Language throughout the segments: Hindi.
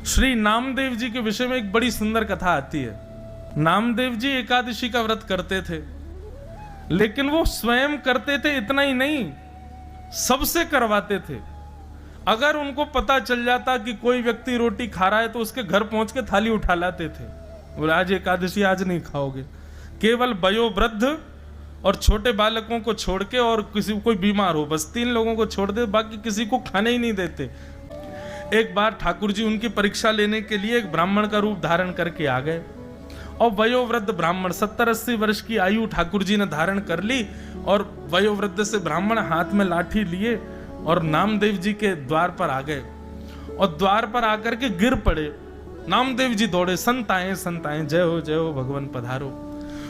श्री नामदेव जी के विषय में एक बड़ी सुंदर कथा आती है। नामदेव जी एकादशी का व्रत करते थे, लेकिन वो स्वयं करते थे इतना ही नहीं, सबसे करवाते थे। अगर उनको पता चल जाता कि कोई व्यक्ति रोटी खा रहा है तो उसके घर पहुंच के थाली उठा लाते थे। बोले आज एकादशी, आज नहीं खाओगे। केवल वयोवृद्ध और छोटे बालकों को छोड़ के, और किसी कोई बीमार हो, बस 3 लोगों को छोड़ दे, बाकी किसी को खाने ही नहीं देते। एक बार ठाकुर जी उनकी परीक्षा लेने के लिए एक ब्राह्मण का रूप धारण करके आ गए, और वयोवृद्ध ब्राह्मण 70-80 वर्ष की आयु ठाकुर जी ने धारण कर ली, और वयोवृद्ध से ब्राह्मण हाथ में लाठी लिए और नामदेव जी के द्वार पर आ गए, और द्वार पर आकर के गिर पड़े। नामदेव जी दौड़े, संत आए, जय हो भगवान पधारो।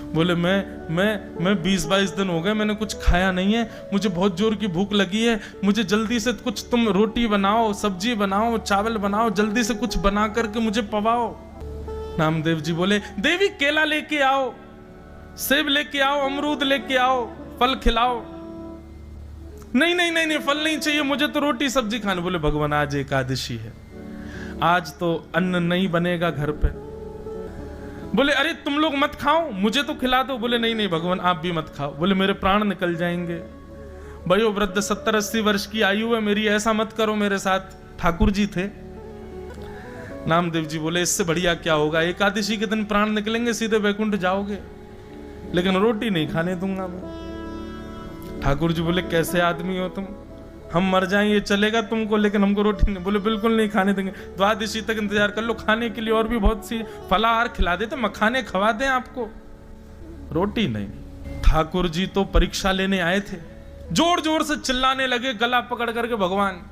बोले मैं 20-22 दिन हो गए, मैंने कुछ खाया नहीं है, मुझे बहुत जोर की भूख लगी है, मुझे जल्दी से कुछ तुम रोटी बनाओ, सब्जी बनाओ, चावल बनाओ, जल्दी से कुछ बना करके मुझे पवाओ। नामदेव जी बोले देवी केला लेके आओ, सेब लेके आओ, अमरूद लेके आओ, फल खिलाओ। नहीं, फल नहीं चाहिए, मुझे तो रोटी सब्जी खानी। बोले भगवान आज एकादशी है, आज तो अन्न नहीं बनेगा घर पे। बोले अरे तुम लोग मत खाओ, मुझे तो खिला दो। बोले नहीं भगवान आप भी मत खाओ। बोले मेरे प्राण निकल जाएंगे, वयोवृद्ध 70-80 वर्ष की आयु है मेरी, ऐसा मत करो मेरे साथ। ठाकुर जी थे। नामदेव जी बोले इससे बढ़िया क्या होगा, एकादशी के दिन प्राण निकलेंगे, सीधे वैकुंठ जाओगे, लेकिन रोटी नहीं खाने दूंगा मैं। ठाकुर जी बोले कैसे आदमी हो तुम, हम मर जाएं ये चलेगा तुमको, लेकिन हमको रोटी नहीं। बोले बिल्कुल नहीं खाने देंगे, द्वादशी तक इंतजार कर लो, खाने के लिए और भी बहुत सी फलाहार खिला देते, मखाने खवा दें आपको, रोटी नहीं। ठाकुर जी तो परीक्षा लेने आए थे, जोर जोर से चिल्लाने लगे, गला पकड़ करके, भगवान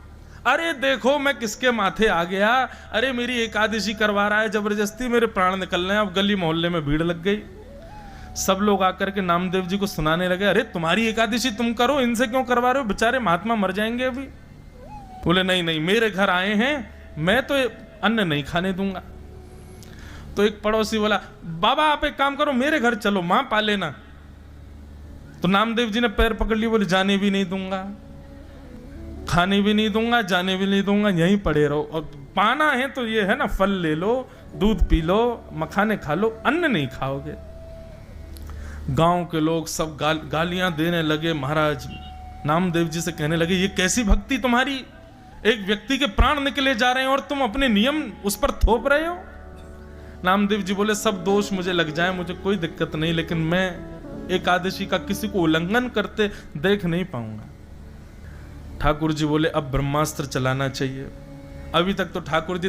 अरे देखो मैं किसके माथे आ गया, अरे मेरी एकादशी करवा रहा है जबरदस्ती, मेरे प्राण निकल रहे हैं। अब गली मोहल्ले में भीड़ लग गई, सब लोग आकर के नामदेव जी को सुनाने लगे, अरे तुम्हारी एकादशी तुम करो, इनसे क्यों करवा रहे हो, बेचारे महात्मा मर जाएंगे अभी। बोले नहीं मेरे घर आए हैं, मैं तो अन्न नहीं खाने दूंगा। तो एक पड़ोसी बोला बाबा आप एक काम करो, मेरे घर चलो, मां पाले ना। तो नामदेव जी ने पैर पकड़ लिए, बोले जाने भी नहीं दूंगा, खाने भी नहीं दूंगा, जाने भी नहीं दूंगा, यहीं पड़े रहो, और पाना है तो ये है ना, फल ले लो, दूध पी लो, मखाने खा लो, अन्न नहीं खाओगे। गांव के लोग सब गालियां देने लगे। महाराज नामदेव जी से कहने लगे ये कैसी भक्ति तुम्हारी, एक व्यक्ति के प्राण निकले जा रहे हैं और तुम अपने नियम उस पर थोप रहे हो। नामदेव जी बोले सब दोष मुझे लग जाए, मुझे कोई दिक्कत नहीं, लेकिन मैं एकादशी का किसी को उल्लंघन करते देख नहीं पाऊंगा। ठाकुर जी बोले अब ब्रह्मास्त्र चलाना चाहिए। अभी तक तो ठाकुर जी